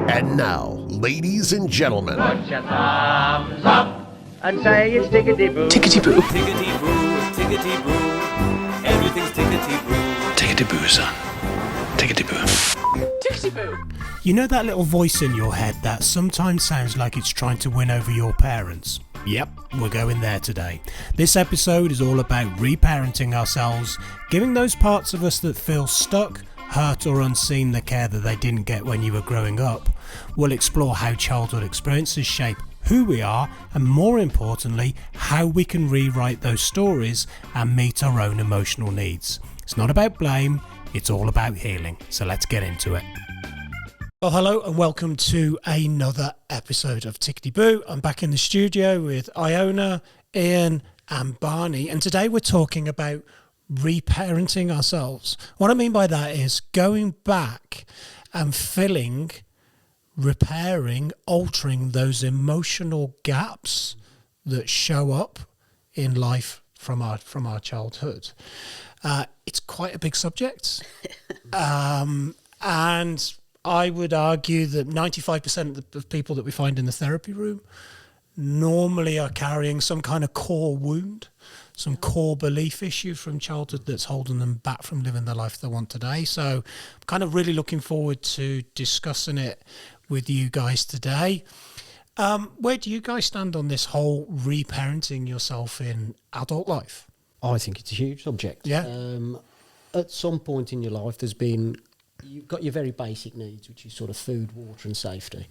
And now, ladies and gentlemen, Put your thumbs up and say it's Tickety Boo. Tickety Boo. Tickety Boo, Tickety Boo, everything's Tickety Boo. Tickety Boo, son. Tickety Boo. Tickety Boo. You know that little voice in your head that sometimes sounds like it's trying to win over your parents? Yep, we're going there today. This episode is all about reparenting ourselves, giving those parts of us that feel stuck, hurt or unseen the care that they didn't get when you were growing up. We'll explore how childhood experiences shape who we are, and more importantly, how we can rewrite those stories and meet our own emotional needs. It's not about blame, it's all about healing. So let's get into it. Well, hello and welcome to another episode of Tickety Boo. I'm back in the studio with Iona, Ian and Barney, and today we're talking about reparenting ourselves. What I mean by that is going back and filling, repairing, altering those emotional gaps that show up in life from our childhood. It's quite a big subject, and I would argue that 95% of the people that we find in the therapy room normally are carrying some kind of core wound, some core belief issue from childhood that's holding them back from living the life they want today. So I'm kind of really looking forward to discussing it with you guys today. Where do you guys stand on this whole reparenting yourself in adult life? I think it's a huge subject. Yeah. At some point in your life, you've got your very basic needs, which is sort of food, water and safety.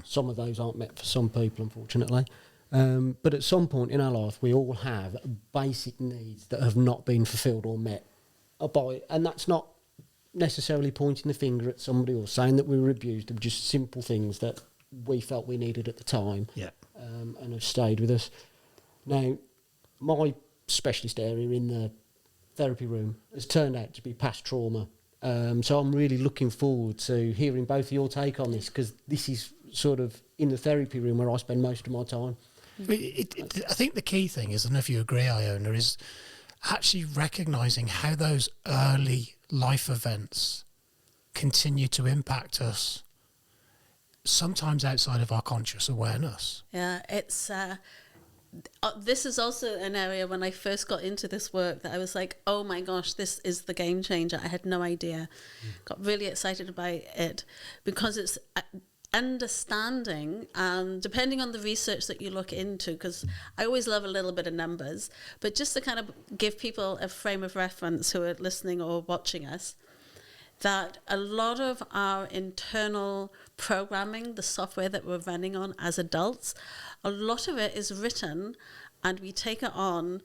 Some of those aren't met for some people, unfortunately. But at some point in our life, we all have basic needs that have not been fulfilled or met. And that's not necessarily pointing the finger at somebody or saying that we were abused, of just simple things that we felt we needed at the time, and have stayed with us. Now, my specialist area in the therapy room has turned out to be past trauma. So I'm really looking forward to hearing both of your take on this, because this is sort of in the therapy room where I spend most of my time. I think the key thing is, I don't know if you agree, Iona, is actually recognising how those early life events continue to impact us, sometimes outside of our conscious awareness. Yeah, it's this is also an area when I first got into this work that I was like, oh my gosh, this is the game changer. I had no idea. Got really excited about it because it's understanding, depending on the research that you look into, because I always love a little bit of numbers, but just to kind of give people a frame of reference who are listening or watching us, that a lot of our internal programming, the software that we're running on as adults, a lot of it is written and we take it on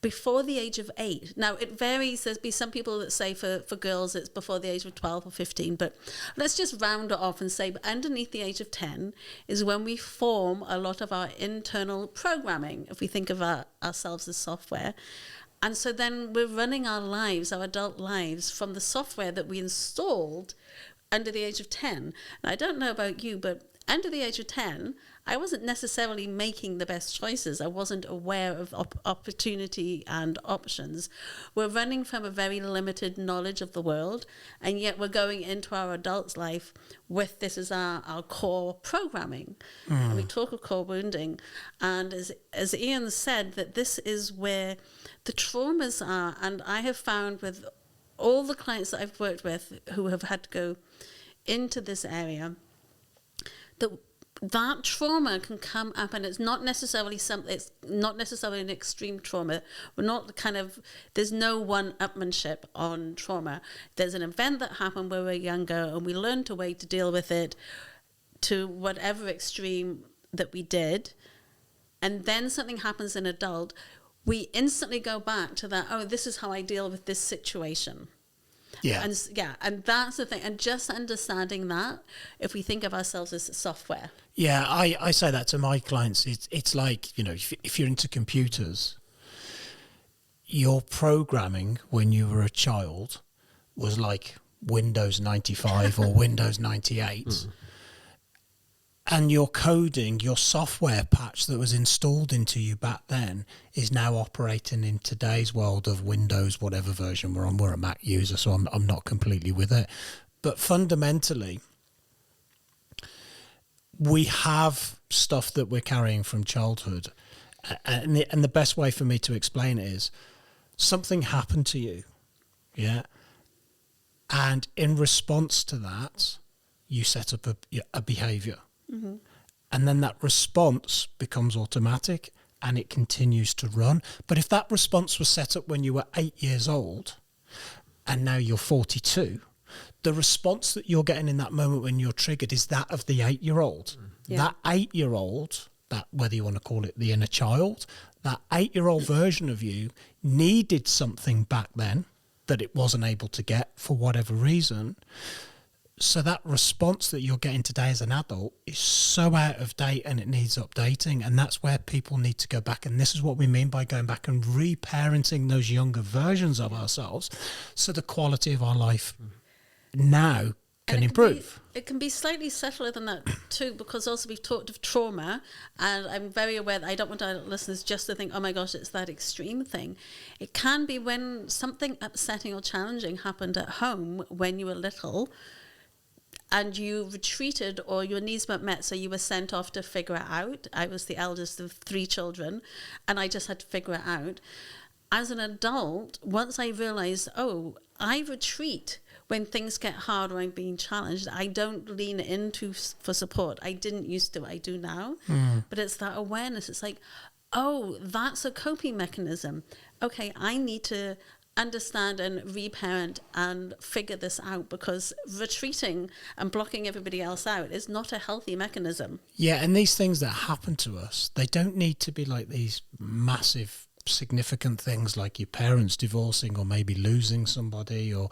before the age of 8. Now, it varies. There's be some people that say for girls it's before the age of 12 or 15, but let's just round it off and say underneath the age of 10 is when we form a lot of our internal programming, if we think of ourselves as software. And so then we're running our lives, our adult lives, from the software that we installed under the age of 10. And I don't know about you, but under the age of 10, I wasn't necessarily making the best choices. I wasn't aware of opportunity and options. We're running from a very limited knowledge of the world, and yet we're going into our adult's life with this as our core programming. And we talk of core wounding, and as Ian said, that this is where the traumas are. And I have found with all the clients that I've worked with who have had to go into this area, that trauma can come up, and it's not necessarily an extreme trauma. We're not there's no one-upmanship on trauma. There's an event that happened when we were younger and we learned a way to deal with it to whatever extreme that we did, and then something happens in adult, we instantly go back to that, oh, this is how I deal with this situation. Yeah. And that's the thing. And just understanding that, if we think of ourselves as software. Yeah, I say that to my clients. It's like, if you're into computers, your programming when you were a child was like Windows 95 or Windows 98. And your coding, your software patch that was installed into you back then is now operating in today's world of Windows, whatever version we're on. We're a Mac user, so I'm not completely with it. But fundamentally, we have stuff that we're carrying from childhood. And the best way for me to explain it is something happened to you. Yeah. And in response to that, you set up a behavior. Mm-hmm. And then that response becomes automatic and it continues to run. But if that response was set up when you were 8 years old and now you're 42, the response that you're getting in that moment when you're triggered is that of the 8-year-old. Yeah. That 8-year-old, that whether you want to call it the inner child, that 8-year-old version of you needed something back then that it wasn't able to get for whatever reason. So that response that you're getting today as an adult is so out of date and it needs updating. And that's where people need to go back. And this is what we mean by going back and reparenting those younger versions of ourselves so the quality of our life now can improve. It can be slightly subtler than that too, because also we've talked of trauma, and I'm very aware that I don't want our listeners just to think, oh my gosh, it's that extreme thing. It can be when something upsetting or challenging happened at home when you were little and you retreated or your needs weren't met, so you were sent off to figure it out. I was the eldest of 3 children and I just had to figure it out. As an adult, once I realized, oh, I retreat when things get hard or I'm being challenged. I don't lean into for support. I didn't used to, I do now. But it's that awareness. It's like, oh, that's a coping mechanism. Okay, I need to understand and reparent and figure this out, because retreating and blocking everybody else out is not a healthy mechanism. Yeah, and these things that happen to us, they don't need to be like these massive significant things like your parents divorcing or maybe losing somebody or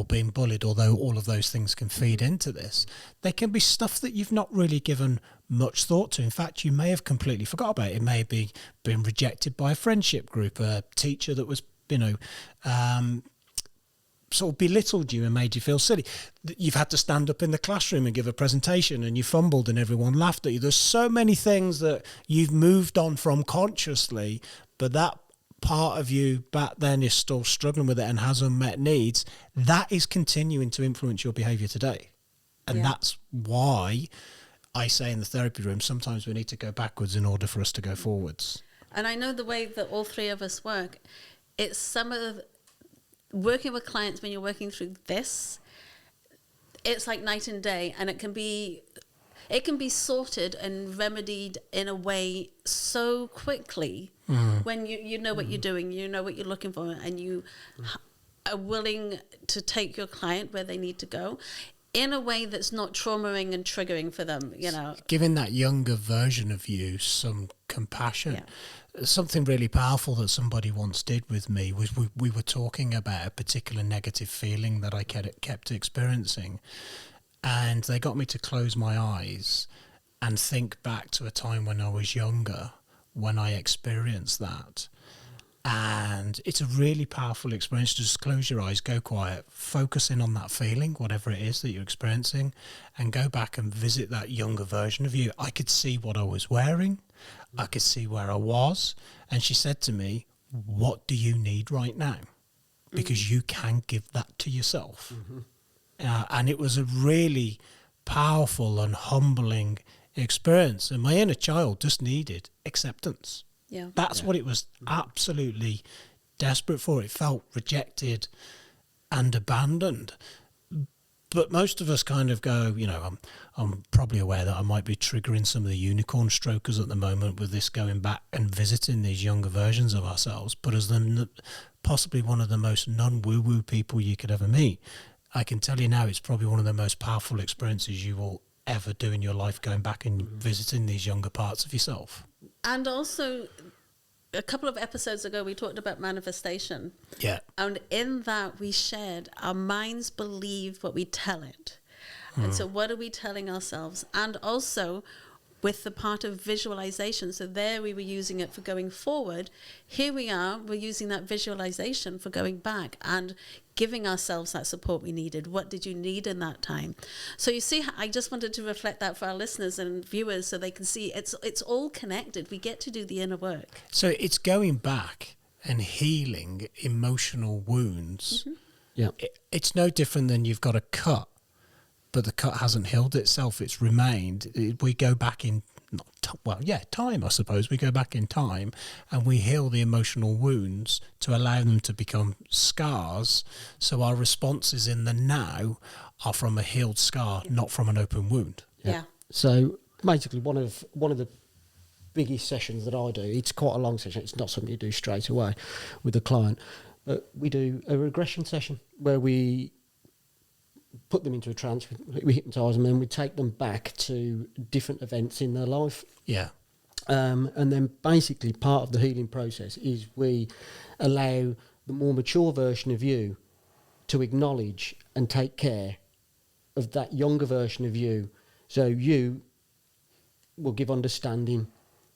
being bullied, although all of those things can feed into this. They can be stuff that you've not really given much thought to. In fact, you may have completely forgot about it. It may be being rejected by a friendship group, a teacher that was, sort of belittled you and made you feel silly. You've had to stand up in the classroom and give a presentation and you fumbled and everyone laughed at you. There's so many things that you've moved on from consciously, but that part of you back then is still struggling with it and has unmet needs. That is continuing to influence your behaviour today. And that's why I say in the therapy room, sometimes we need to go backwards in order for us to go forwards. And I know the way that all 3 of us work, it's some of working with clients when you're working through this, it's like night and day, and it can be sorted and remedied in a way so quickly when you know what you're doing, you know what you're looking for, and you are willing to take your client where they need to go in a way that's not traumaing and triggering for them, Giving that younger version of you some compassion. Yeah. Something really powerful that somebody once did with me was we were talking about a particular negative feeling that I kept experiencing, and they got me to close my eyes and think back to a time when I was younger when I experienced that. And it's a really powerful experience to just close your eyes, go quiet, focus in on that feeling, whatever it is that you're experiencing, and go back and visit that younger version of you. I could see what I was wearing. I could see where I was. And she said to me, what do you need right now? Because you can give that to yourself. And it was a really powerful and humbling experience. And my inner child just needed acceptance. Yeah. That's what it was absolutely desperate for. It felt rejected and abandoned. But most of us kind of go, I'm probably aware that I might be triggering some of the unicorn strokers at the moment with this going back and visiting these younger versions of ourselves. But as possibly one of the most non-woo-woo people you could ever meet, I can tell you now it's probably one of the most powerful experiences you will ever do in your life, going back and visiting these younger parts of yourself. And also, a couple of episodes ago, we talked about manifestation. Yeah. And in that, we shared our minds believe what we tell it. And so what are we telling ourselves? And also, with the part of visualization. So there we were using it for going forward. Here we are, we're using that visualization for going back and giving ourselves that support we needed. What did you need in that time? So you see, I just wanted to reflect that for our listeners and viewers so they can see it's all connected. We get to do the inner work. So it's going back and healing emotional wounds. Yeah, It's no different than you've got a cut but the cut hasn't healed itself. It's remained. We go back in, time, I suppose. We go back in time and we heal the emotional wounds to allow them to become scars. So our responses in the now are from a healed scar, not from an open wound. Yeah. So basically, one of the biggest sessions that I do, it's quite a long session. It's not something you do straight away with a client, but we do a regression session where we put them into a trance, we hypnotise them, and we take them back to different events in their life. Yeah. And then basically part of the healing process is we allow the more mature version of you to acknowledge and take care of that younger version of you. So you will give understanding,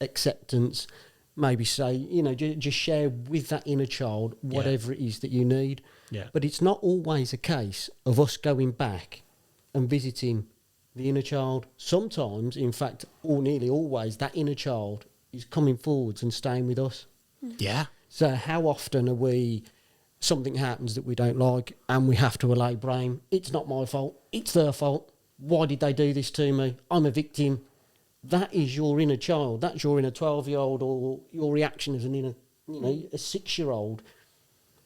acceptance, maybe say, just share with that inner child whatever it is that you need. Yeah. But it's not always a case of us going back and visiting the inner child. Sometimes, in fact, or nearly always, that inner child is coming forwards and staying with us. Yeah. So how often something happens that we don't like and we have to allay blame? It's not my fault, it's their fault. Why did they do this to me? I'm a victim. That is your inner child. That's your inner 12-year-old, or your reaction as an inner, a 6-year-old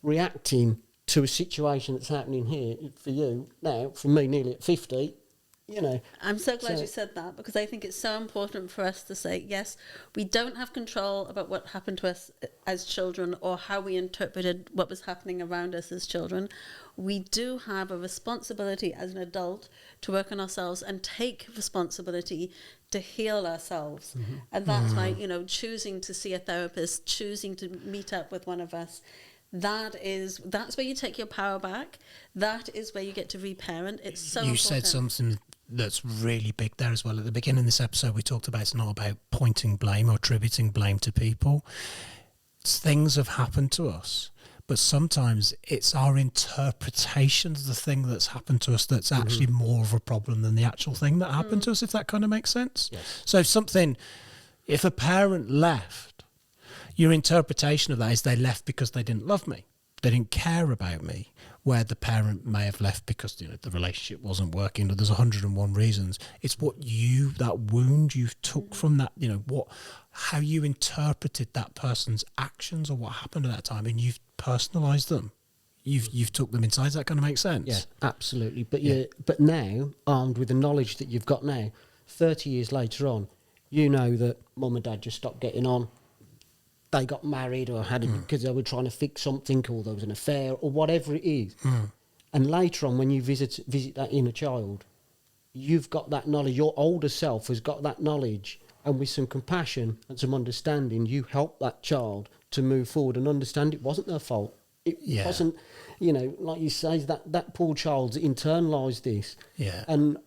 reacting to a situation that's happening here for you now. For me, nearly at 50, I'm so glad you said that, because I think it's so important for us to say, yes, we don't have control about what happened to us as children or how we interpreted what was happening around us as children. We do have a responsibility as an adult to work on ourselves and take responsibility to heal ourselves. Mm-hmm. And that's why, choosing to see a therapist, choosing to meet up with one of us, that's where you take your power back. That is where you get to reparent. It's so important. You said something that's really big there as well. At the beginning of this episode, we talked about it's not about pointing blame or attributing blame to people. Things have happened to us, but sometimes it's our interpretation of the thing that's happened to us that's actually more of a problem than the actual thing that happened to us, if that kind of makes sense. Yes. So if a parent left, your interpretation of that is they left because they didn't love me. They didn't care about me, where the parent may have left because the relationship wasn't working. There's 101 reasons. It's that wound you took from that, how you interpreted that person's actions or what happened at that time, and you've personalised them. You've took them inside. Does that kind of make sense? Yeah, absolutely. But now, armed with the knowledge that you've got now, 30 years later on, you know that mum and dad just stopped getting on. They got married or had it because they were trying to fix something, or there was an affair, or whatever it is. And later on, when you visit that inner child, you've got that knowledge. Your older self has got that knowledge, and with some compassion and some understanding, you help that child to move forward and understand it wasn't their fault. It wasn't, like you say, that poor child's internalised this. Yeah. And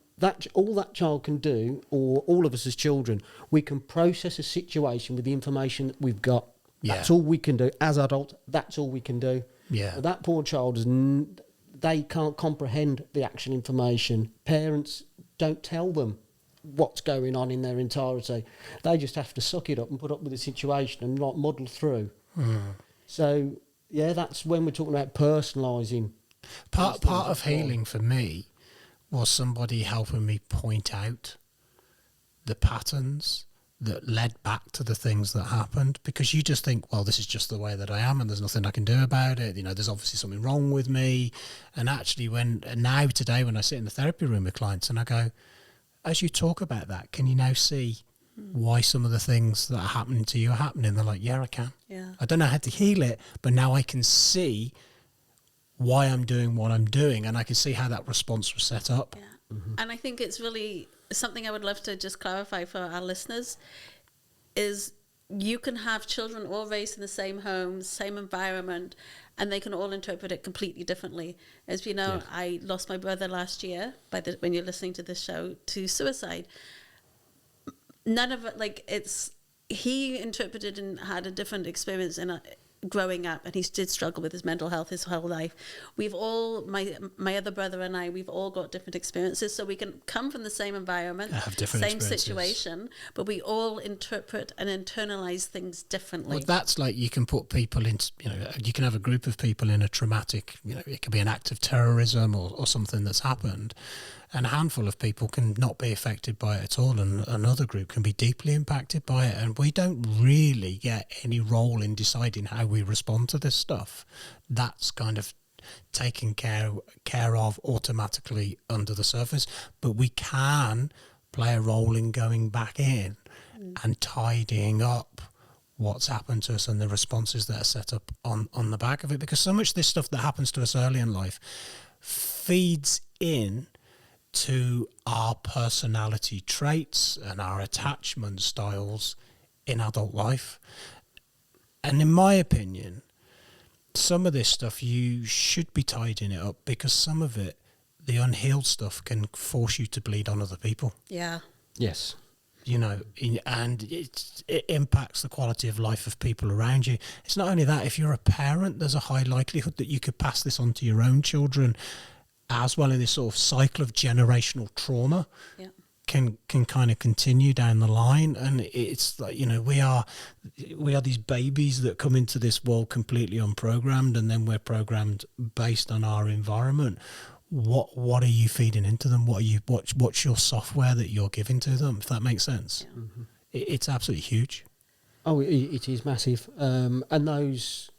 all that child can do, or all of us as children, we can process a situation with the information that we've got. That's all we can do. As adults, that's all we can do. Yeah. But that poor child, they can't comprehend the actual information. Parents don't tell them what's going on in their entirety. They just have to suck it up and put up with the situation and muddle through. So, that's when we're talking about personalising. Part of healing for me was somebody helping me point out the patterns that led back to the things that happened, because you just think, well, this is just the way that I am and there's nothing I can do about it. There's obviously something wrong with me. And actually today when I sit in the therapy room with clients and I go, as you talk about that, can you now see why some of the things that are happening to you are happening? They're like, yeah, I can. Yeah. I don't know how to heal it, but now I can see why I'm doing what I'm doing, and I can see how that response was set up. Yeah. And I think it's really something I would love to just clarify for our listeners is you can have children all raised in the same home, same environment, and they can all interpret it completely differently. As we know, I lost my brother last year, when you're listening to this show, to suicide. None of it, he interpreted and had a different experience growing up, and he did struggle with his mental health his whole life. We've all, my other brother and I, we've all got different experiences, so we can come from the same environment, same situation, but we all interpret and internalize things differently. Well, that's like you can put people in, you can have a group of people in a traumatic, it could be an act of terrorism or something that's happened, And a handful of people can not be affected by it at all, and another group can be deeply impacted by it. And we don't really get any role in deciding how we respond to this stuff. That's kind of taken care of automatically under the surface. But we can play a role in going back in and tidying up what's happened to us and the responses that are set up on the back of it. Because so much of this stuff that happens to us early in life feeds in to our personality traits and our attachment styles in adult life. And in my opinion, some of this stuff you should be tidying it up, because some of it, the unhealed stuff, can force you to bleed on other people. Yeah. Yes. You know, and it impacts the quality of life of people around you. It's not only that, if you're a parent, there's a high likelihood that you could pass this on to your own children as well, in this sort of cycle of generational trauma. Yeah. Can kind of continue down the line. And it's like, you know, we are these babies that come into this world completely unprogrammed, and then we're programmed based on our environment. What are you feeding into them? What's your software that you're giving to them, if that makes sense? Yeah. Mm-hmm. It's absolutely huge. Oh, it is massive. And those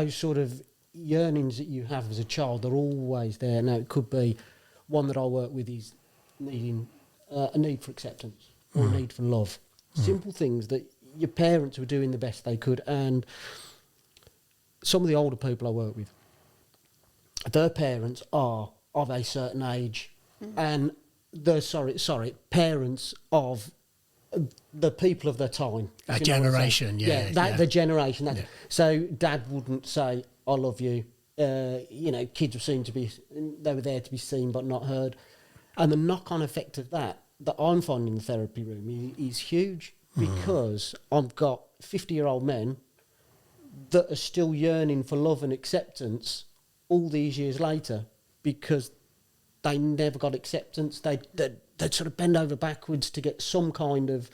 sort of yearnings that you have as a child are always there. Now, it could be one that I work with is needing a need for acceptance or a need for love. Simple things that your parents were doing the best they could. And some of the older people I work with, their parents are of a certain age, and they're parents of the people of their time. A generation, the generation. So Dad wouldn't say, "I love you." You know, kids they were there to be seen but not heard. And the knock-on effect of that I'm finding in the therapy room is huge, because I've got 50-year-old men that are still yearning for love and acceptance all these years later, because they never got acceptance. They'd sort of bend over backwards to get some kind of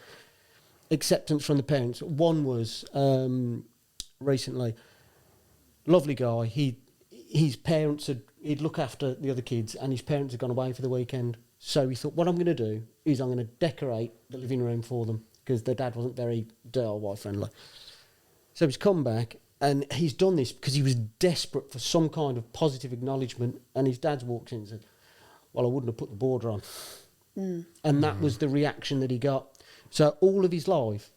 acceptance from the parents. One was recently, lovely guy. His parents he'd look after the other kids, and his parents had gone away for the weekend. So he thought, what I'm going to do is I'm going to decorate the living room for them, because their dad wasn't very DIY friendly. So he's come back, and he's done this because he was desperate for some kind of positive acknowledgement. And his dad walked in and said, "Well, I wouldn't have put the border on." And that was the reaction that he got. So all of his life,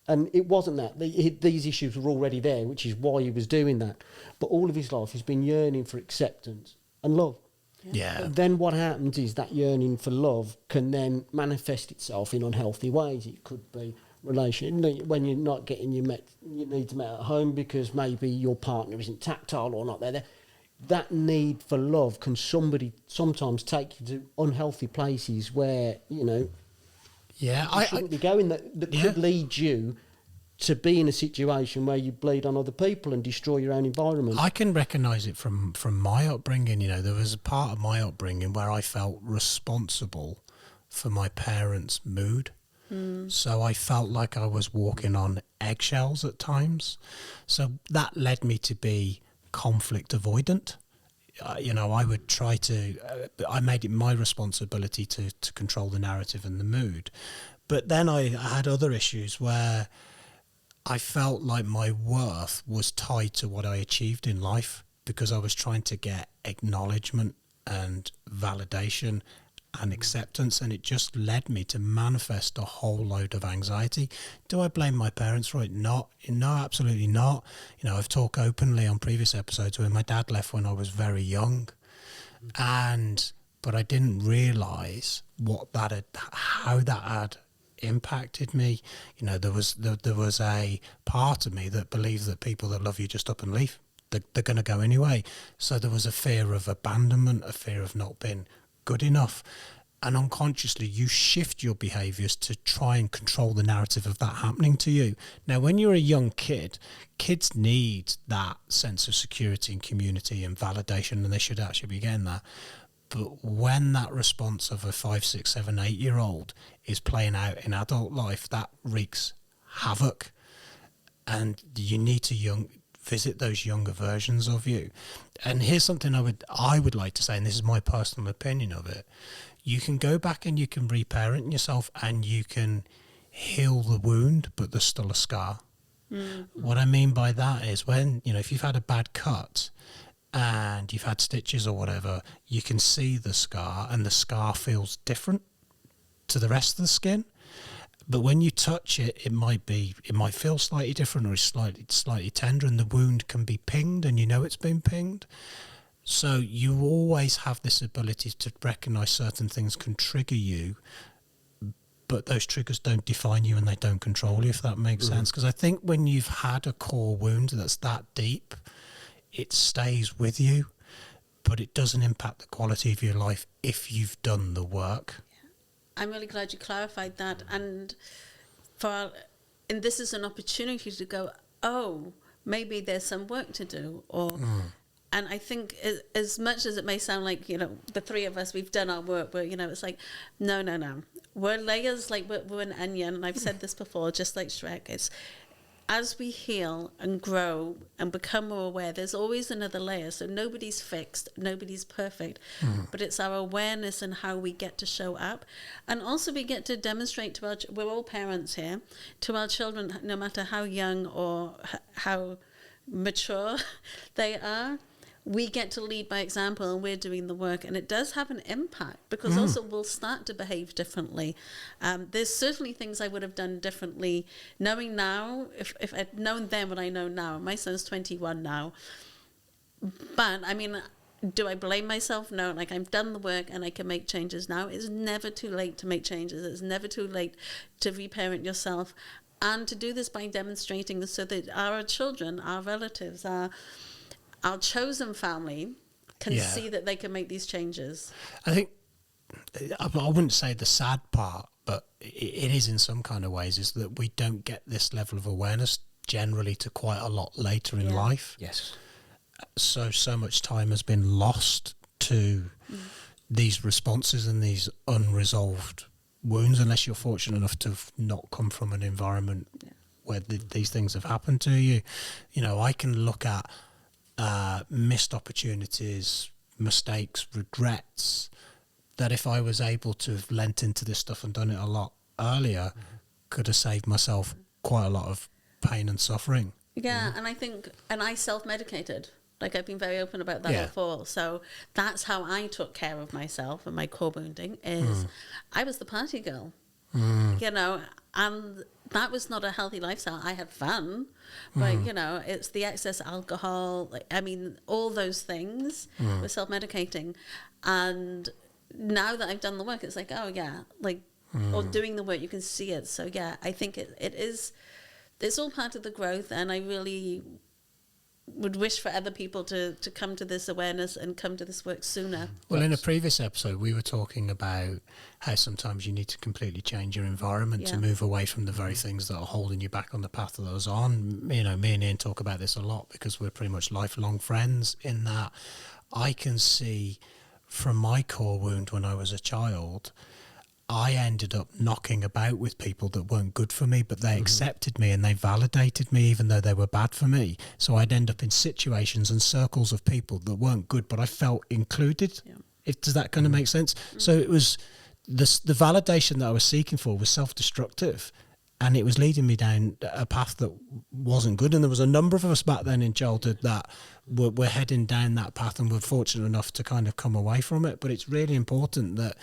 and it wasn't that. These issues were already there, which is why he was doing that. But all of his life he's been yearning for acceptance and love. Yeah. But then what happens is that yearning for love can then manifest itself in unhealthy ways. It could be when you're not getting your needs met at home because maybe your partner isn't tactile or not there. That need for love can sometimes take you to unhealthy places where, you know, you shouldn't be going, that could lead you to be in a situation where you bleed on other people and destroy your own environment. I can recognise it from my upbringing. You know, there was a part of my upbringing where I felt responsible for my parents' mood. So I felt like I was walking on eggshells at times. So that led me to be conflict avoidant. You know, I would try to, I made it my responsibility to control the narrative and the mood. But then I had other issues where I felt like my worth was tied to what I achieved in life, because I was trying to get acknowledgement and validation and acceptance, and it just led me to manifest a whole load of anxiety. Do I blame my parents for it? No, absolutely not. You know, I've talked openly on previous episodes where my dad left when I was very young, but I didn't realise how that had impacted me. You know, there was a part of me that believed that people that love you just up and leave. They're going to go anyway. So there was a fear of abandonment, a fear of not being good enough, and unconsciously you shift your behaviours to try and control the narrative of that happening to you. Now, when you're a young kid, kids need that sense of security and community and validation, and they should actually be getting that. But when that response of a 5, 6, 7, 8-year-old is playing out in adult life, that wreaks havoc, and you need to visit those younger versions of you. And here's something I would like to say, and this is my personal opinion of it. you can go back and you can reparent yourself and you can heal the wound, but there's still a scar. What I mean by that is when, if you've had a bad cut and you've had stitches or whatever, you can see the scar and the scar feels different to the rest of the skin. But when you touch it, it might feel slightly different, or it's slightly tender, and the wound can be pinged and it's been pinged. So you always have this ability to recognise certain things can trigger you, but those triggers don't define you and they don't control you, if that makes sense. Because I think when you've had a core wound that's that deep, it stays with you, but it doesn't impact the quality of your life if you've done the work. I'm really glad you clarified that. And this is an opportunity to go, oh, maybe there's some work to do. And I think as much as it may sound like, the three of us, we've done our work, but, it's like, no. We're layers, like we're an onion. And I've said this before, just like Shrek. It's as we heal and grow and become more aware, there's always another layer. So nobody's fixed, nobody's perfect, but it's our awareness and how we get to show up. And also we get to demonstrate to we're all parents here, to our children, no matter how young or how mature they are, we get to lead by example, and we're doing the work, and it does have an impact, because also we'll start to behave differently. There's certainly things I would have done differently, knowing now, if I'd known then what I know now. My son's 21 now, but I mean, do I blame myself? No. Like, I've done the work and I can make changes now. It's never too late to make changes. It's never too late to reparent yourself, and to do this by demonstrating so that our children, our relatives, our chosen family can see that they can make these changes. I think, I wouldn't say the sad part, but it is in some kind of ways, is that we don't get this level of awareness generally to quite a lot later in life. Yes. So much time has been lost to these responses and these unresolved wounds, unless you're fortunate enough to have not come from an environment where these things have happened to you. I can look at missed opportunities, mistakes, regrets, that if I was able to have lent into this stuff and done it a lot earlier, could have saved myself quite a lot of pain and suffering. Yeah, and I think, I self-medicated. Like, I've been very open about that before. So that's how I took care of myself and my core wounding, is I was the party girl, and that was not a healthy lifestyle. I had fun, but, it's the excess alcohol. All those things were self-medicating. And now that I've done the work, it's like, oh, yeah, or doing the work, you can see it. So, yeah, I think it's all part of the growth. And I really would wish for other people to come to this awareness and come to this work sooner. Well, in a previous episode, we were talking about how sometimes you need to completely change your environment to move away from the very things that are holding you back on the path that I was on. Me and Ian talk about this a lot, because we're pretty much lifelong friends, in that I can see from my core wound when I was a child, I ended up knocking about with people that weren't good for me, but they accepted me and they validated me even though they were bad for me. So I'd end up in situations and circles of people that weren't good, but I felt included. Yeah. Does that kind of make sense? So it was the validation that I was seeking for was self-destructive, and it was leading me down a path that wasn't good. And there was a number of us back then in childhood that were heading down that path, and were fortunate enough to kind of come away from it. But it's really important that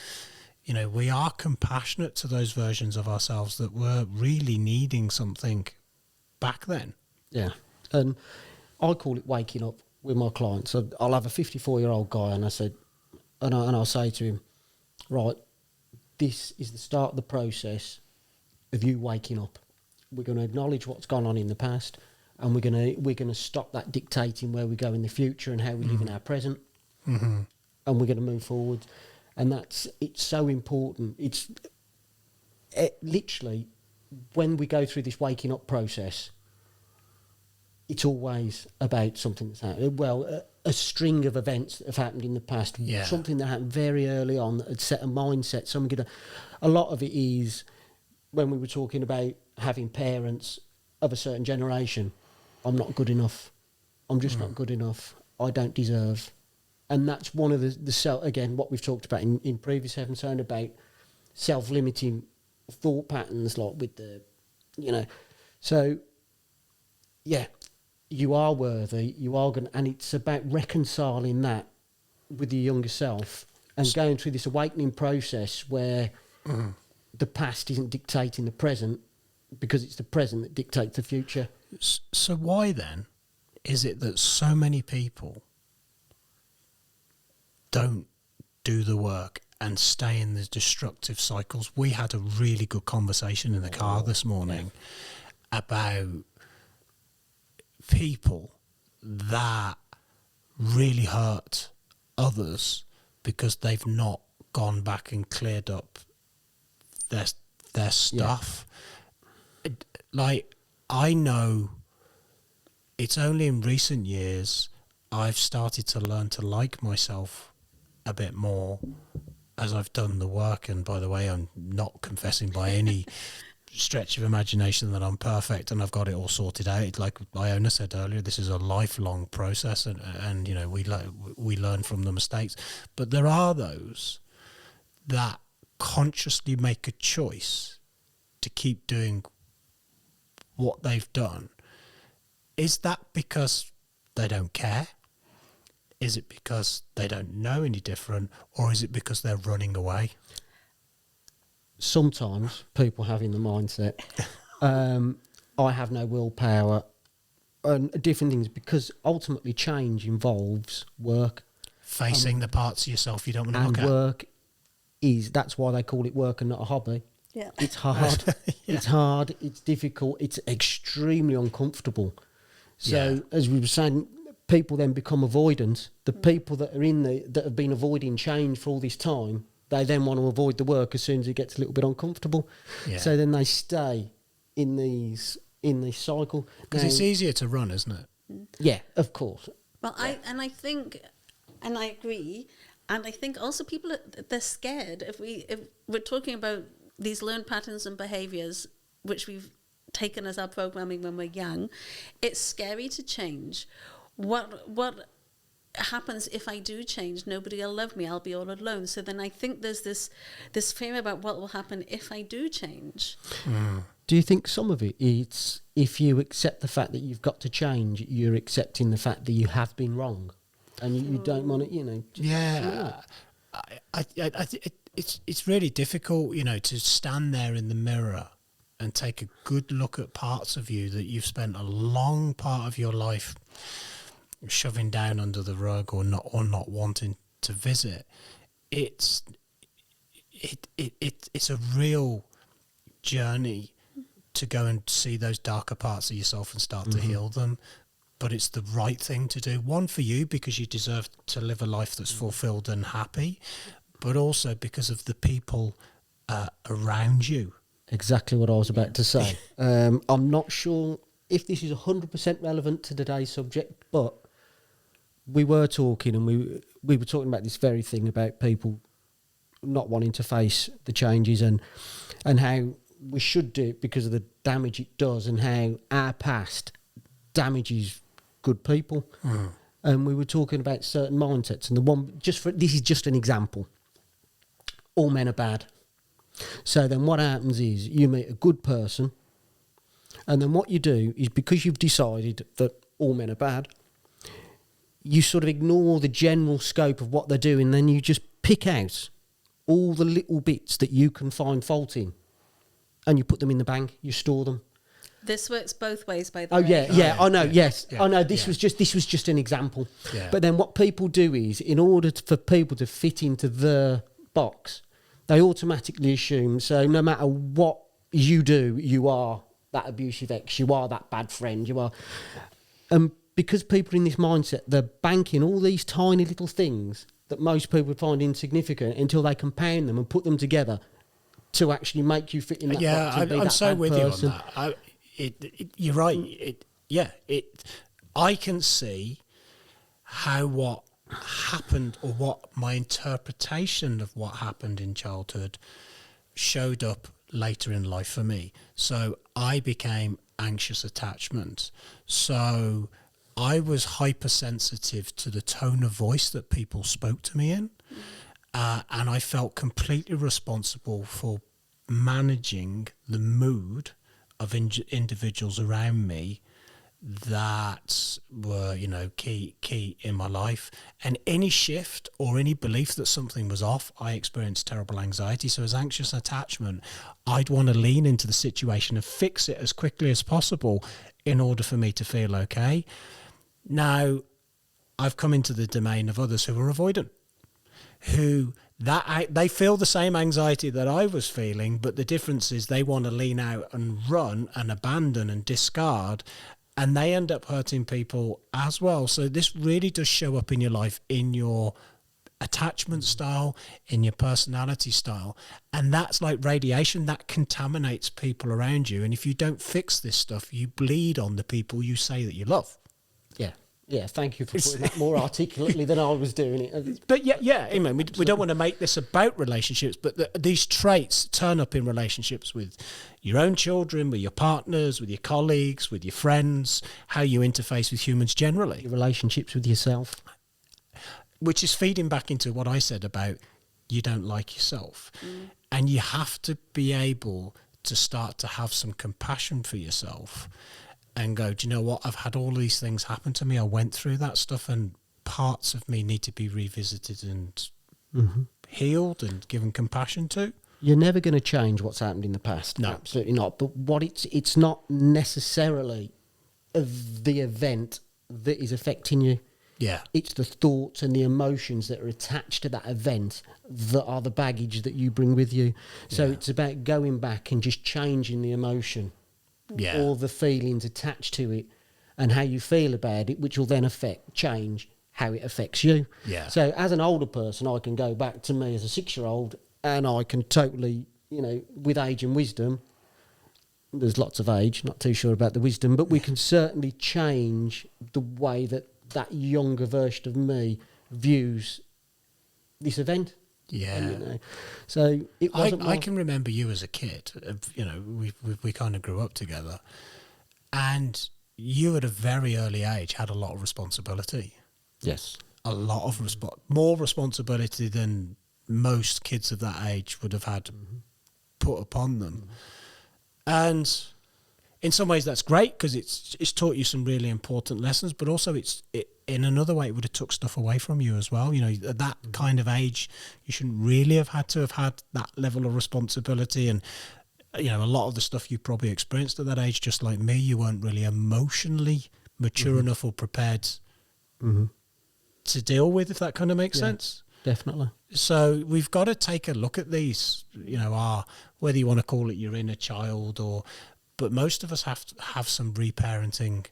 we are compassionate to those versions of ourselves that were really needing something back then. Yeah. And I call it waking up with my clients. So I'll have a 54-year-old guy, and I'll say to him, right, this is the start of the process of you waking up. We're going to acknowledge what's gone on in the past, and we're going to stop that dictating where we go in the future and how we live in our present. And we're going to move forward. And it's so important. It's literally, when we go through this waking up process, it's always about something that's happened. Well, a string of events that have happened in the past. Yeah. Something that happened very early on that had set a mindset. A lot of it is when we were talking about having parents of a certain generation. I'm not good enough. I'm just not good enough. I don't deserve. And that's one of the self, again, what we've talked about in previous episodes about self-limiting thought patterns, like with the, so, yeah, you are worthy, you are going, and it's about reconciling that with your younger self and going through this awakening process where the past isn't dictating the present, because it's the present that dictates the future. So why then is it that so many people don't do the work and stay in the destructive cycles? We had a really good conversation in the car this morning about people that really hurt others because they've not gone back and cleared up their stuff. Like, I know it's only in recent years I've started to learn to like myself a bit more as I've done the work. And by the way, I'm not confessing by any stretch of imagination that I'm perfect and I've got it all sorted out. Like Iona said earlier, this is a lifelong process, and we learn from the mistakes. But there are those that consciously make a choice to keep doing what they've done. Is that because they don't care? Is it because they don't know any different? Or is it because they're running away? Sometimes people have in the mindset, I have no willpower, and different things, because ultimately change involves work. Facing the parts of yourself you don't want to look at. And work that's why they call it work and not a hobby. Yeah. It's hard. It's hard. It's difficult. It's extremely uncomfortable. So, as we were saying, people then become avoidant. The people that are that have been avoiding change for all this time, they then want to avoid the work as soon as it gets a little bit uncomfortable. Yeah. So then they stay in this cycle. Because it's easier to run, isn't it? Yeah, of course. Well, I think, and I agree, and I think also people they're scared. If we're talking about these learned patterns and behaviours which we've taken as our programming when we're young, it's scary to change. What happens if I do change? Nobody will love me. I'll be all alone. So then I think there's this fear about what will happen if I do change. Do you think some of it is, if you accept the fact that you've got to change, you're accepting the fact that you have been wrong, and you don't want to, It's really difficult, to stand there in the mirror and take a good look at parts of you that you've spent a long part of your life shoving down under the rug or not wanting to visit. It's a real journey to go and see those darker parts of yourself and start to heal them. But it's the right thing to do. One, for you, because you deserve to live a life that's fulfilled and happy, but also because of the people around you. Exactly what I was about to say. I'm not sure if this is 100% relevant to today's subject, but we were talking, and we were talking about this very thing about people not wanting to face the changes, and how we should do it because of the damage it does, and how our past damages good people. And we were talking about certain mindsets, and this is just an example. All men are bad. So then what happens is you meet a good person, and then what you do is, because you've decided that all men are bad, you sort of ignore the general scope of what they're doing, then you just pick out all the little bits that you can find fault in, and you put them in the bank, you store them. This works both ways, by the way. Yeah, I know, yes. I know, this was just an example. Yeah. But then what people do is, in order for people to fit into the box, they automatically assume, so no matter what you do, you are that abusive ex, you are that bad friend, you are... because people are in this mindset, they're banking all these tiny little things that most people would find insignificant until they compound them and put them together to actually make you fit in that box and be I'm that so bad with person. you on that. You're right. I can see how what happened, or what my interpretation of what happened in childhood showed up later in life for me. So I became anxious attachment. So I was hypersensitive to the tone of voice that people spoke to me in. And I felt completely responsible for managing the mood of individuals around me that were, key in my life. And any shift or any belief that something was off, I experienced terrible anxiety. So as anxious attachment, I'd want to lean into the situation and fix it as quickly as possible in order for me to feel okay. Now, I've come into the domain of others who are avoidant, who they feel the same anxiety that I was feeling, but the difference is they want to lean out and run and abandon and discard, and they end up hurting people as well. So this really does show up in your life, in your attachment style, in your personality style, and that's like radiation that contaminates people around you. And if you don't fix this stuff, you bleed on the people you say that you love. Yeah, thank you for putting that more articulately than I was doing it. But I mean, we don't want to make this about relationships, but these traits turn up in relationships with your own children, with your partners, with your colleagues, with your friends, how you interface with humans generally. Your relationships with yourself. Which is feeding back into what I said about you don't like yourself. And you have to be able to start to have some compassion for yourself and go, do you know what? I've had all these things happen to me. I went through that stuff, and parts of me need to be revisited and healed and given compassion to. You're never going to change what's happened in the past. No. Absolutely not. But what it's not necessarily the event that is affecting you. Yeah. It's the thoughts and the emotions that are attached to that event that are the baggage that you bring with you. So it's about going back and just changing the emotion. All the feelings attached to it and how you feel about it, which will then change how it affects you. Yeah. So as an older person, I can go back to me as a 6-year-old and I can totally, with age and wisdom, there's lots of age, not too sure about the wisdom, but we can certainly change the way that younger version of me views this event. Yeah. And, so it wasn't. I can remember you as a kid. We kind of grew up together, and you at a very early age had a lot of responsibility. Yes. A lot of more responsibility than most kids of that age would have had put upon them. And in some ways that's great because it's taught you some really important lessons, but also in another way it would have took stuff away from you as well. At that kind of age, you shouldn't really have had that level of responsibility. And a lot of the stuff you probably experienced at that age, just like me, you weren't really emotionally mature enough or prepared to deal with, if that kind of makes sense. Definitely. So we've got to take a look at these, whether you want to call it your inner child but most of us have to have some reparenting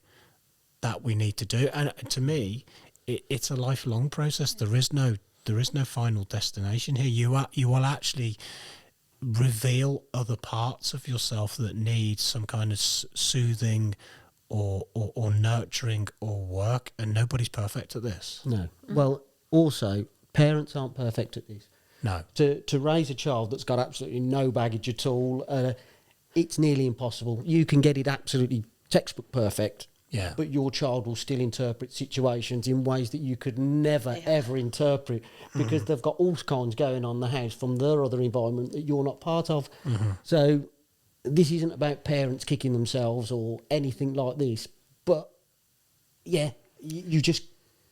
that we need to do. And to me, it's a lifelong process. There is no final destination here. You will actually reveal other parts of yourself that need some kind of soothing or nurturing or work, and nobody's perfect at this. No. Well, also, parents aren't perfect at this. No. To raise a child that's got absolutely no baggage at all, it's nearly impossible. You can get it absolutely textbook perfect, but your child will still interpret situations in ways that you could never, ever interpret because they've got all kinds going on in the house from their other environment that you're not part of. So this isn't about parents kicking themselves or anything like this, but you just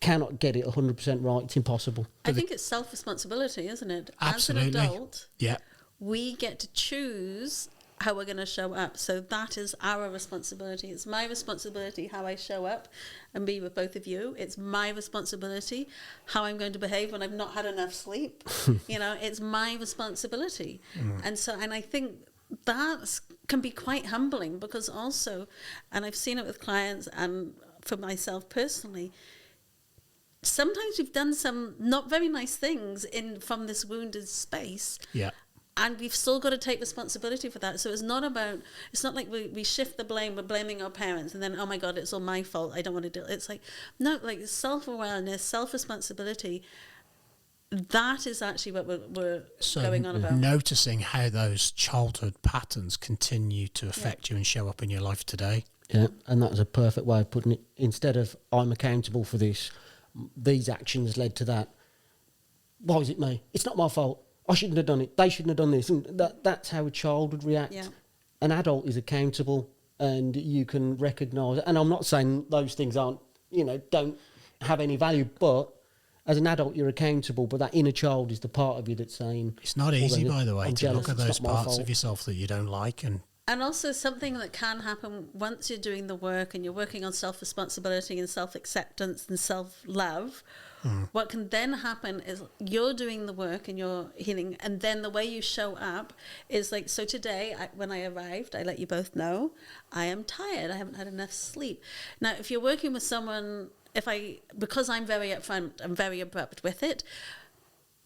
cannot get it 100% right. It's impossible. I think it's self-responsibility, isn't it? Absolutely. As an adult, Yeah. we get to choose how we're going to show up. So that is our responsibility. It's my responsibility how I show up and be with both of you. It's my responsibility how I'm going to behave when I've not had enough sleep. It's my responsibility. And I think that can be quite humbling because also, and I've seen it with clients and for myself personally, sometimes we've done some not very nice things from this wounded space. Yeah. And we've still got to take responsibility for that. So it's not like we shift the blame, we're blaming our parents and then, oh my God, it's all my fault, I don't want to do it. It's like, no, like self-awareness, self-responsibility. that is actually what we're So going on about. noticing how those childhood patterns continue to affect you and show up in your life today. Yeah, and that's a perfect way of putting it. Instead of I'm accountable for this, these actions led to that. Why is it me? It's not my fault. I shouldn't have done it. They shouldn't have done this. And that's how a child would react. Yeah. An adult is accountable, and you can recognise. And I'm not saying those things aren't, don't have any value, but as an adult, you're accountable. But that inner child is the part of you that's saying It's not easy, "Well, by the way, I'm to jealous, look at it's those not my parts fault." of yourself that you don't like. And also something that can happen once you're doing the work and you're working on self-responsibility and self-acceptance and self-love, what can then happen is you're doing the work and you're healing, and then the way you show up is like, so today, when I arrived, I let you both know, I am tired, I haven't had enough sleep. Now, if you're working with someone, because I'm very upfront, I'm very abrupt with it,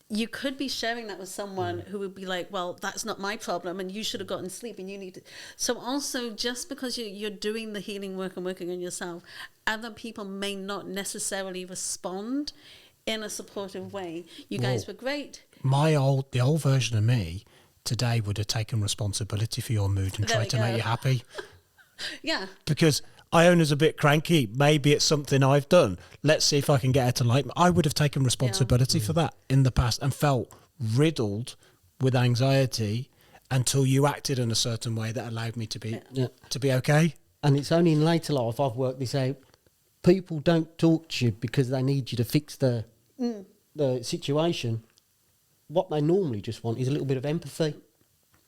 you could be sharing that with someone who would be like, well, that's not my problem and you should have gotten sleep and you need to. So also, just because you're doing the healing work and working on yourself, other people may not necessarily respond in a supportive way. You guys were great. The old version of me today would have taken responsibility for your mood and There tried we to make go. you happy. Yeah. Because Iona's a bit cranky. Maybe it's something I've done. Let's see if I can get her to like me. I would have taken responsibility for that in the past and felt riddled with anxiety until you acted in a certain way that allowed me to be okay. And it's only in later life I've worked this out. People don't talk to you because they need you to fix the situation. What they normally just want is a little bit of empathy.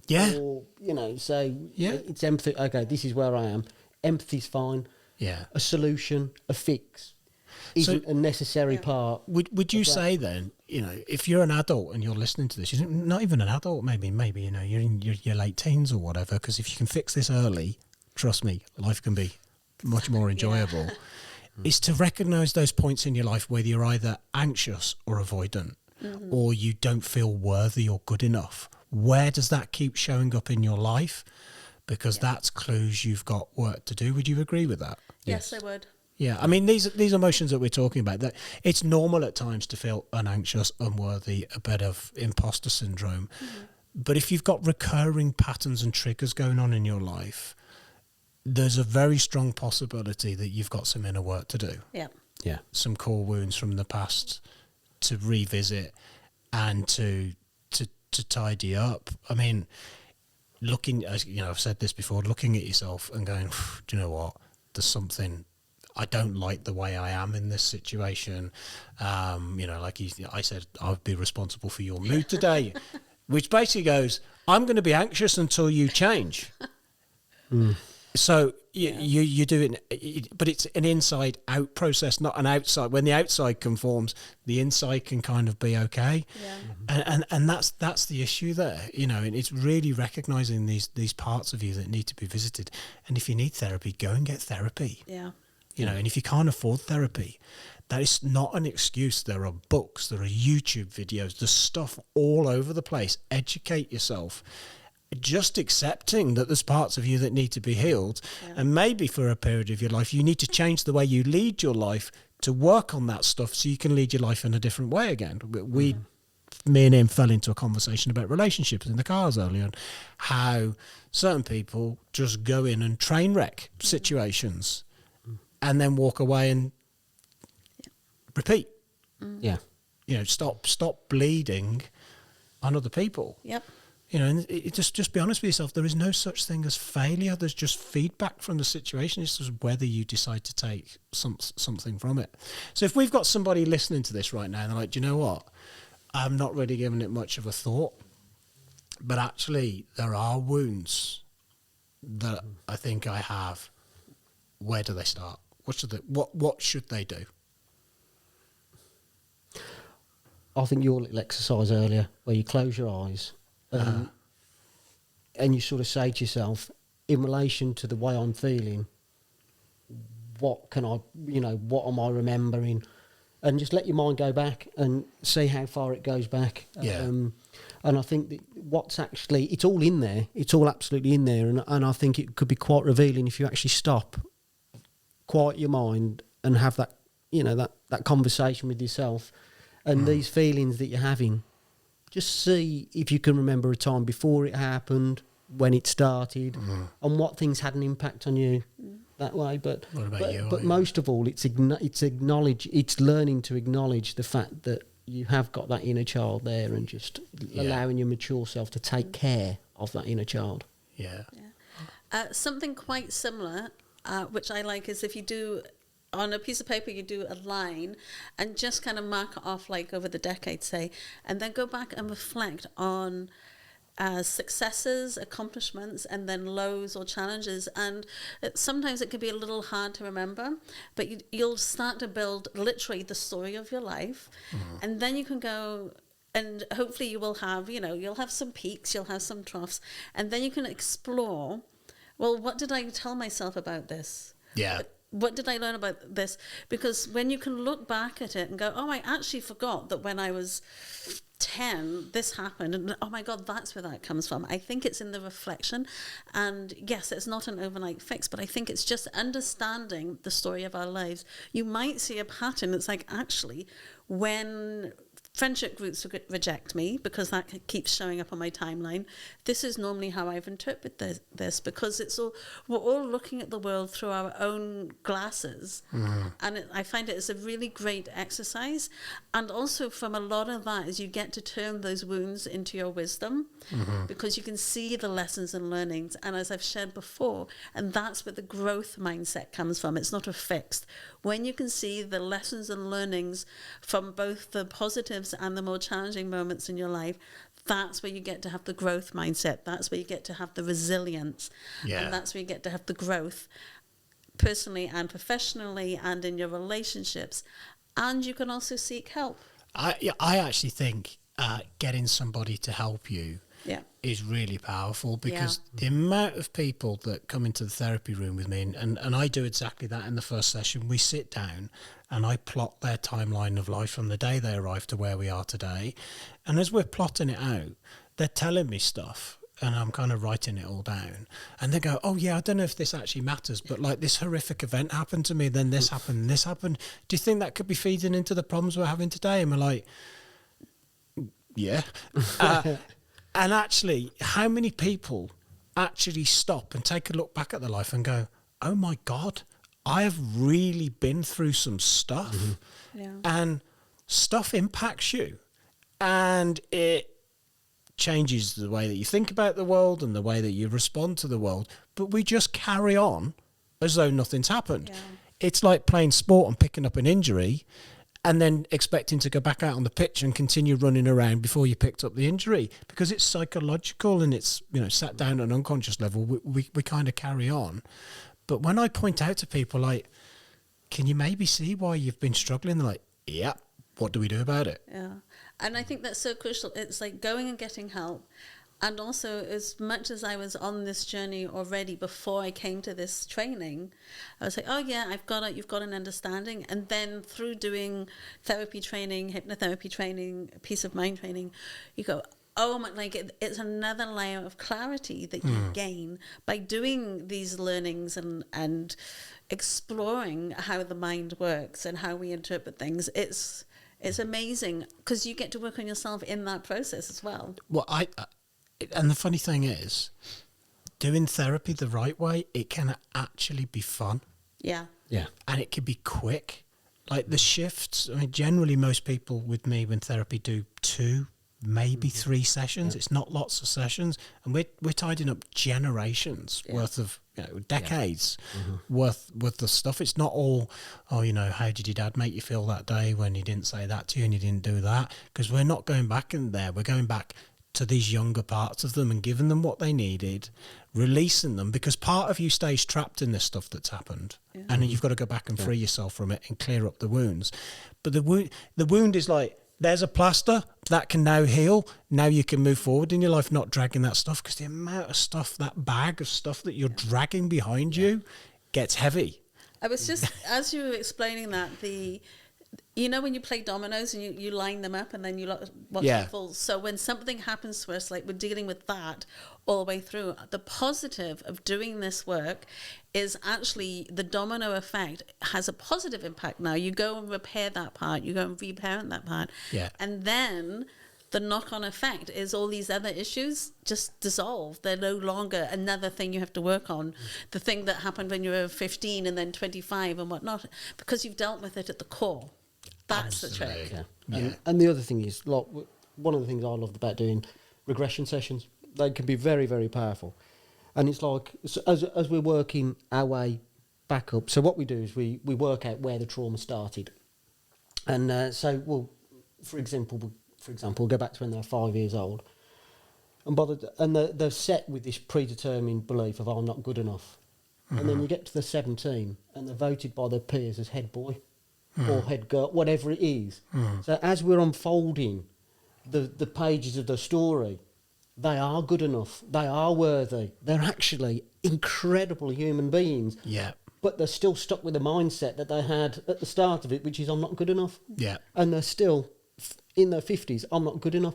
Yeah. Or, so Yeah. it's empathy. Okay, this is where I am. Empathy's fine. Yeah. A solution, a fix isn't a necessary part. Would you say then, if you're an adult and you're listening to this, you're not even an adult, maybe, you're in your late teens or whatever, because if you can fix this early, trust me, life can be much more enjoyable, is to recognise those points in your life where you're either anxious or avoidant, or you don't feel worthy or good enough. Where does that keep showing up in your life? Because that's clues you've got work to do. Would you agree with that? Yes, I would. Yeah, I mean, these emotions that we're talking about, that it's normal at times to feel unanxious, unworthy, a bit of imposter syndrome. But if you've got recurring patterns and triggers going on in your life, there's a very strong possibility that you've got some inner work to do. Yeah. Yeah. Some core wounds from the past to revisit and to tidy up. I mean, looking, as I've said this before, looking at yourself and going, do you know what? There's something, I don't like the way I am in this situation. Like I said, I'll be responsible for your mood today, which basically goes, I'm going to be anxious until you change. So you do it, but it's an inside-out process, not an outside. When the outside conforms, the inside can kind of be okay, and that's the issue there, And it's really recognising these parts of you that need to be visited. And if you need therapy, go and get therapy. Yeah. And if you can't afford therapy, that is not an excuse. There are books, there are YouTube videos, there's stuff all over the place. Educate yourself. Just accepting that there's parts of you that need to be healed, and maybe for a period of your life you need to change the way you lead your life to work on that stuff so you can lead your life in a different way again. Me and him fell into a conversation about relationships in the cars earlier, and how certain people just go in and train wreck situations and then walk away and repeat. Stop bleeding on other people. Yep. And just be honest with yourself. There is no such thing as failure. There's just feedback from the situation. It's just whether you decide to take something from it. So if we've got somebody listening to this right now and they're like, do you know what? I'm not really giving it much of a thought, but actually there are wounds that I think I have. Where do they start? What should they do? I think your little exercise earlier, where you close your eyes and you sort of say to yourself, in relation to the way I'm feeling, what what am I remembering? And just let your mind go back and see how far it goes back. Yeah. And I think that it's all in there. It's all absolutely in there. And I think it could be quite revealing if you actually stop, quiet your mind and have that, that conversation with yourself. And these feelings that you're having, just see if you can remember a time before it happened, when it started, and what things had an impact on you that way. But What about you? But most of all, it's learning to acknowledge the fact that you have got that inner child there, and just allowing your mature self to take care of that inner child. Yeah. Something quite similar, which I like, is if you do on a piece of paper, you do a line and just kind of mark it off, like over the decade, say, and then go back and reflect on successes, accomplishments, and then lows or challenges. And sometimes it can be a little hard to remember, but you'll start to build literally the story of your life. And then you can go, and hopefully you will have, you'll have some peaks, you'll have some troughs, and then you can explore, well, what did I tell myself about this? Yeah. What did I learn about this? Because when you can look back at it and go, oh, I actually forgot that when I was 10, this happened. And oh my God, that's where that comes from. I think it's in the reflection. And yes, it's not an overnight fix, but I think it's just understanding the story of our lives. You might see a pattern that's like, actually, when friendship groups reject me, because that keeps showing up on my timeline, this is normally how I've interpreted this, because we're all looking at the world through our own glasses. And I find it is a really great exercise. And also from a lot of that is you get to turn those wounds into your wisdom, because you can see the lessons and learnings. And as I've shared before, and that's where the growth mindset comes from. It's not a fixed. When you can see the lessons and learnings from both the positives and the more challenging moments in your life, that's where you get to have the growth mindset. That's where you get to have the resilience. And that's where you get to have the growth personally and professionally and in your relationships. And you can also seek help. I actually think getting somebody to help you is really powerful, because the amount of people that come into the therapy room with me, and I do exactly that in the first session. We sit down and I plot their timeline of life from the day they arrived to where we are today. And as we're plotting it out, they're telling me stuff, and I'm kind of writing it all down. And they go, oh yeah, I don't know if this actually matters, but like this horrific event happened to me, then this happened, and this happened. Do you think that could be feeding into the problems we're having today? And we're like, yeah. And actually, how many people actually stop and take a look back at their life and go, oh my God, I have really been through some stuff. And stuff impacts you. And it changes the way that you think about the world and the way that you respond to the world. But we just carry on as though nothing's happened. It's like playing sport and picking up an injury and then expecting to go back out on the pitch and continue running around before you picked up the injury, because it's psychological and it's, sat down at an unconscious level. We kind of carry on. But when I point out to people, like, can you maybe see why you've been struggling? They're like, yeah, what do we do about it? Yeah. And I think that's so crucial. It's like going and getting help. And also, as much as I was on this journey already before I came to this training, I was like, oh yeah, I've got it, you've got an understanding. And then through doing therapy training, hypnotherapy training, peace of mind training, you go, oh my, like it's another layer of clarity that you gain by doing these learnings and exploring how the mind works and how we interpret things. It's amazing, because you get to work on yourself in that process as well. Well, and the funny thing is, doing therapy the right way, it can actually be fun. Yeah. And it can be quick. Like the shifts, I mean, generally most people with me in therapy do 2, maybe 3 sessions. It's not lots of sessions. And we're tidying up generations worth of, decades worth of stuff. It's not all, how did your dad make you feel that day when he didn't say that to you and you didn't do that? Because we're not going back in there. We're going back to these younger parts of them and giving them what they needed, releasing them, because part of you stays trapped in this stuff that's happened, and then you've got to go back and free yourself from it and clear up the wounds. But the wound is like, there's a plaster that can now heal. Now you can move forward in your life, not dragging that stuff, because the amount of stuff, that bag of stuff that you're dragging behind you gets heavy. I was just, as you were explaining that, You know when you play dominoes and you line them up and then you watch them fall? So when something happens to us, like we're dealing with that all the way through, the positive of doing this work is actually the domino effect has a positive impact now. You go and repair that part, you go and reparent that part. Yeah. And then the knock-on effect is all these other issues just dissolve. They're no longer another thing you have to work on, the thing that happened when you were 15 and then 25 and whatnot, because you've dealt with it at the core. That's the trick. And the other thing is, like, one of the things I loved about doing regression sessions, they can be very, very powerful. And it's like, so as we're working our way back up, so what we do is we work out where the trauma started. And so, well, for example, we'll go back to when they're 5 years old. And they're set with this predetermined belief of, I'm not good enough. And then you get to the 17 and they're voted by their peers as head boy. Or head girl, whatever it is. So as we're unfolding the pages of the story, they are good enough. They are worthy. They're actually incredible human beings. Yeah. But they're still stuck with the mindset that they had at the start of it, which is, I'm not good enough. Yeah. And they're still in their 50s, I'm not good enough.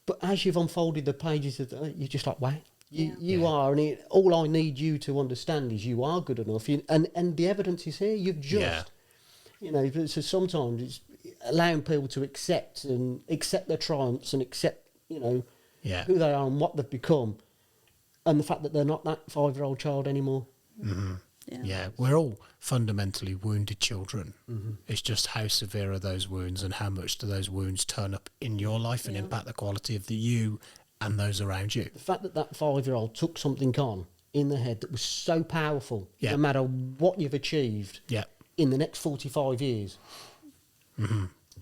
But as you've unfolded the pages, you're just like, wow. You are, and all I need you to understand is you are good enough. And the evidence is here. You've just... Yeah. You know, so sometimes it's allowing people to accept their triumphs and accept, you know, who they are and what they've become, and the fact that they're not that 5-year-old child anymore. Mm-hmm. Yeah, we're all fundamentally wounded children. Mm-hmm. It's just how severe are those wounds and how much do those wounds turn up in your life and impact the quality of you and those around you. The fact that 5-year-old took something on in the head that was so powerful, no matter what you've achieved. Yeah. In the next 45 years,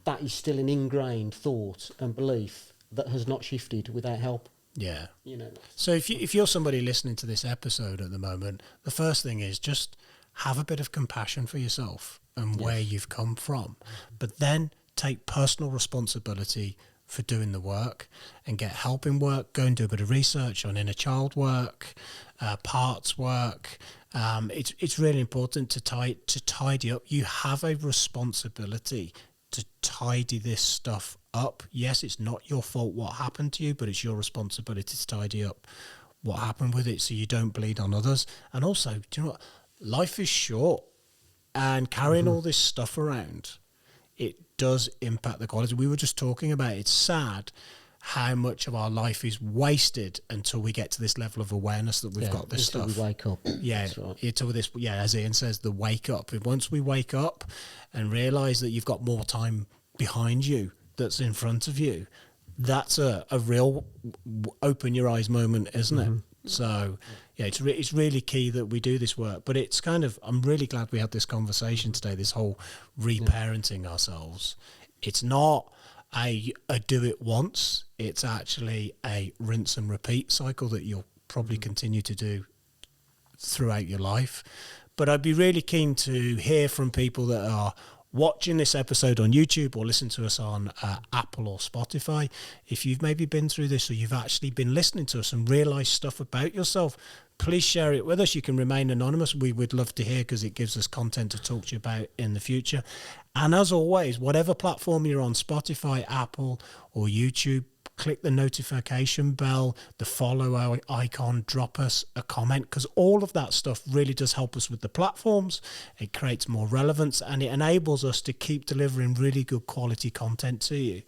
that is still an ingrained thought and belief that has not shifted without help. Yeah. You know. So if you're somebody listening to this episode at the moment, the first thing is just have a bit of compassion for yourself and where you've come from, but then take personal responsibility for doing the work and get help in work. Go and do a bit of research on inner child work, parts work. It's really important to tidy up. You have a responsibility to tidy this stuff up. Yes, it's not your fault what happened to you, but it's your responsibility to tidy up what happened with it so you don't bleed on others. And also, do you know what? Life is short, and carrying all this stuff around, it does impact the quality. We were just talking about it's sad how much of our life is wasted until we get to this level of awareness that we've got this stuff. We wake up. Yeah, right. Until this. Yeah, as Ian says, the wake up. Once we wake up and realise that you've got more time behind you that's in front of you, that's a real open your eyes moment, isn't it? So, yeah, it's really key that we do this work. But it's kind of, I'm really glad we had this conversation today, this whole reparenting ourselves. It's not a do it once. It's actually a rinse and repeat cycle that you'll probably continue to do throughout your life. But I'd be really keen to hear from people that are watching this episode on YouTube or listen to us on Apple or Spotify. If you've maybe been through this or you've actually been listening to us and realised stuff about yourself, please share it with us. You can remain anonymous. We would love to hear because it gives us content to talk to you about in the future. And as always, whatever platform you're on, Spotify, Apple or YouTube, click the notification bell, the follow icon, drop us a comment, because all of that stuff really does help us with the platforms. It creates more relevance and it enables us to keep delivering really good quality content to you.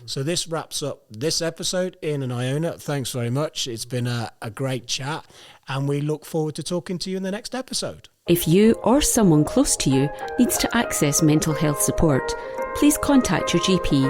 So this wraps up this episode. Ian and Iona, thanks very much. It's been a great chat and we look forward to talking to you in the next episode. If you or someone close to you needs to access mental health support, please contact your GP.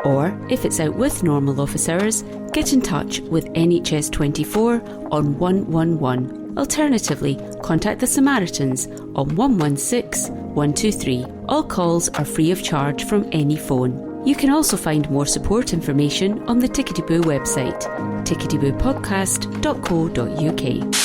Or, if it's out with normal office hours, get in touch with NHS 24 on 111. Alternatively, contact the Samaritans on 116 123. All calls are free of charge from any phone. You can also find more support information on the Tickety Boo website, ticketyboopodcast.co.uk.